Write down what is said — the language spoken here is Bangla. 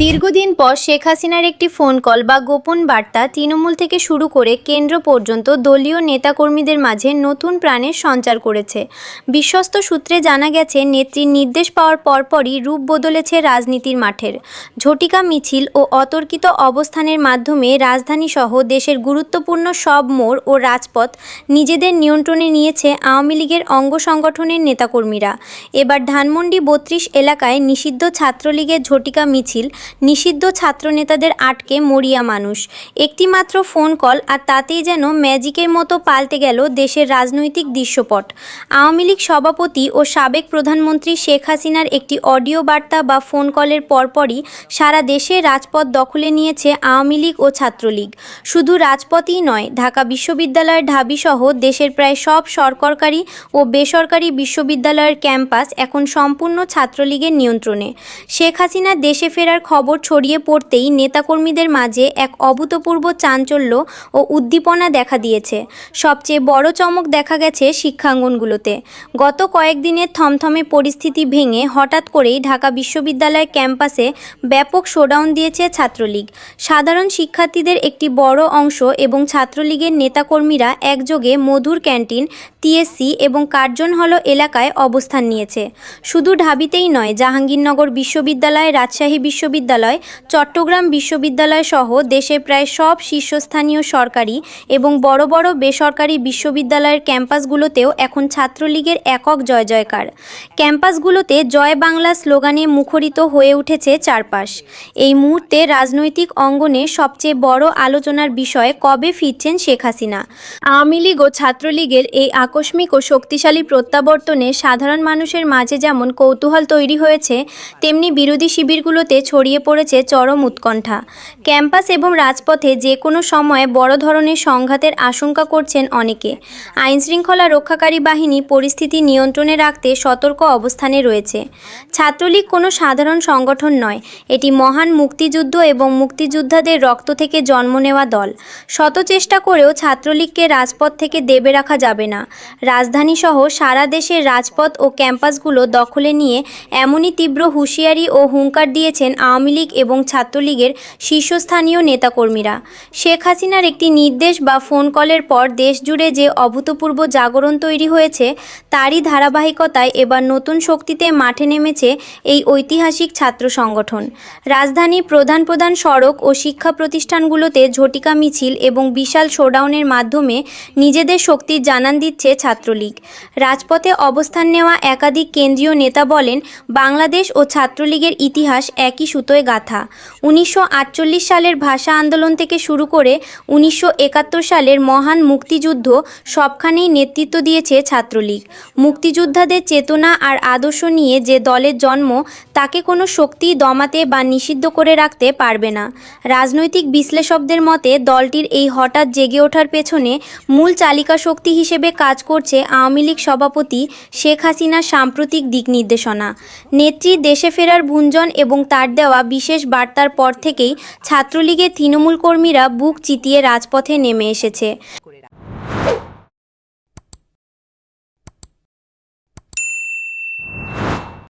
দীর্ঘদিন পর শেখ হাসিনার একটি ফোন কল বা গোপন বার্তা তৃণমূল থেকে শুরু করে কেন্দ্র পর্যন্ত দলীয় নেতাকর্মীদের মাঝে নতুন প্রাণের সঞ্চার করেছে। বিশ্বস্ত সূত্রে জানা গেছে, নেত্রীর নির্দেশ পাওয়ার পরপরই রূপ বদলেছে রাজনীতির মাঠের। ঝটিকা মিছিল ও অতর্কিত অবস্থানের মাধ্যমে রাজধানীসহ দেশের গুরুত্বপূর্ণ সব মোড় ও রাজপথ নিজেদের নিয়ন্ত্রণে নিয়েছে আওয়ামী লীগের অঙ্গ সংগঠনের নেতাকর্মীরা। এবার ধানমন্ডি ৩২ এলাকায় নিষিদ্ধ ছাত্রলীগের ঝটিকা মিছিল, নিষিদ্ধ ছাত্রনেতাদের আটকে মরিয়া মানুষ। একটিমাত্র ফোন কল আর তাতেই যেন ম্যাজিকের মতো পাল্টে গেল দেশের রাজনৈতিক দৃশ্যপট। আওয়ামী লীগ সভাপতি ও সাবেক প্রধানমন্ত্রী শেখ হাসিনার একটি অডিও বার্তা বা ফোন কলের পরপরই সারা দেশে রাজপথ দখলে নিয়েছে আওয়ামী লীগ ও ছাত্রলীগ। শুধু রাজপথই নয়, ঢাকা বিশ্ববিদ্যালয়ের ঢাবিসহ দেশের প্রায় সব সরকারি ও বেসরকারি বিশ্ববিদ্যালয়ের ক্যাম্পাস এখন সম্পূর্ণ ছাত্রলীগের নিয়ন্ত্রণে। শেখ হাসিনা দেশে ফেরার খবর ছড়িয়ে পড়তেই নেতাকর্মীদের মাঝে এক অভূতপূর্ব চাঞ্চল্য ও উদ্দীপনা দেখা দিয়েছে। সবচেয়ে বড় চমক দেখা গেছে শিক্ষাঙ্গনগুলোতে। গত কয়েকদিনের থমথমে পরিস্থিতি ভেঙে হঠাৎ করেই ঢাকা বিশ্ববিদ্যালয় ক্যাম্পাসে ব্যাপক শোডাউন দিয়েছে ছাত্রলীগ। সাধারণ শিক্ষার্থীদের একটি বড় অংশ এবং ছাত্রলীগের নেতাকর্মীরা একযোগে মধুর ক্যান্টিন, টিএসসি এবং কার্জন হল এলাকায় অবস্থান নিয়েছে। শুধু ঢাবিতেই নয়, জাহাঙ্গীরনগর বিশ্ববিদ্যালয়, রাজশাহী বিশ্ববিদ্যালয়, চট্টগ্রাম বিশ্ববিদ্যালয় সহ দেশের প্রায় সব শীর্ষস্থানীয় সরকারি এবং বড় বড় বেসরকারি বিশ্ববিদ্যালয়ের ক্যাম্পাসগুলোতেও এখন ছাত্রলীগের একক জয় জয়কার। ক্যাম্পাসগুলোতে জয় বাংলা স্লোগানে মুখরিত হয়ে উঠেছে চারপাশ। এই মুহূর্তে রাজনৈতিক অঙ্গনে সবচেয়ে বড় আলোচনার বিষয়, কবে ফিরছেন শেখ হাসিনা। আওয়ামী লীগ ও ছাত্রলীগের এই আকস্মিক ও শক্তিশালী প্রত্যাবর্তনে সাধারণ মানুষের মাঝে যেমন কৌতূহল তৈরি হয়েছে, তেমনি বিরোধী শিবিরগুলোতে ছড়িয়ে পড়েছে চরম উৎকণ্ঠা। ক্যাম্পাস এবং রাজপথে যে কোনো সময়ে বড় ধরনের সংঘাতের আশঙ্কা করছেন অনেকে। আইনশৃঙ্খলা রক্ষাকারী বাহিনী পরিস্থিতি নিয়ন্ত্রণে রাখতে সতর্ক অবস্থানে রয়েছে। ছাত্রলীগ কোনো সাধারণ সংগঠন নয়, এটি মহান মুক্তিযুদ্ধ এবং মুক্তিযোদ্ধাদের রক্ত থেকে জন্ম নেওয়া দল। শত চেষ্টা করেও ছাত্রলীগকে রাজপথ থেকে দেবে রাখা যাবে না। রাজধানীসহ সারা দেশের রাজপথ ও ক্যাম্পাসগুলো দখলে নিয়ে এমনই তীব্র হুঁশিয়ারি ও হুঙ্কার দিয়েছেন আওয়ামী লীগ এবং ছাত্রলীগের শীর্ষস্থানীয় নেতাকর্মীরা। শেখ হাসিনার একটি নির্দেশ বা ফোন কলের পর দেশজুড়ে যে অভূতপূর্ব জাগরণ তৈরি হয়েছে, তারই ধারাবাহিকতায় এবার নতুন শক্তিতে মাঠে নেমেছে এই ঐতিহাসিক ছাত্র সংগঠন। রাজধানীর প্রধান প্রধান সড়ক ও শিক্ষা প্রতিষ্ঠানগুলোতে ঝটিকা মিছিল এবং বিশাল শোডাউনের মাধ্যমে নিজেদের শক্তির জানান দিচ্ছে ছাত্রলীগ। রাজপথে অবস্থান নেওয়া একাধিক কেন্দ্রীয় নেতা বলেন, বাংলাদেশ ও ছাত্রলীগের ইতিহাস একই সুতোয় গাঁথা। 1948 সালের ভাষা আন্দোলন থেকে শুরু করে 1971 সালের মহান মুক্তিযুদ্ধ, সবখানেই নেতৃত্ব দিয়েছে ছাত্রলীগ। মুক্তিযোদ্ধাদের চেতনা আর আদর্শ নিয়ে যে দলের জন্ম, তাকে কোনো শক্তি দমাতে বা নিষিদ্ধ করে রাখতে পারবে না। রাজনৈতিক বিশ্লেষকদের মতে দলটির এই হঠাৎ জেগে ওঠার পেছনে মূল চালিকা শক্তি হিসেবে কাজ করছে আওয়ামী লীগ সভাপতি শেখ হাসিনার সাম্প্রতিক দিক নির্দেশনা। নেত্রী দেশে ফেরার গুঞ্জন এবং তার দেওয়া বিশেষ বার্তার পর থেকেই ছাত্রলীগের তৃণমূল কর্মীরা বুক চিতিয়ে রাজপথে নেমে এসেছে।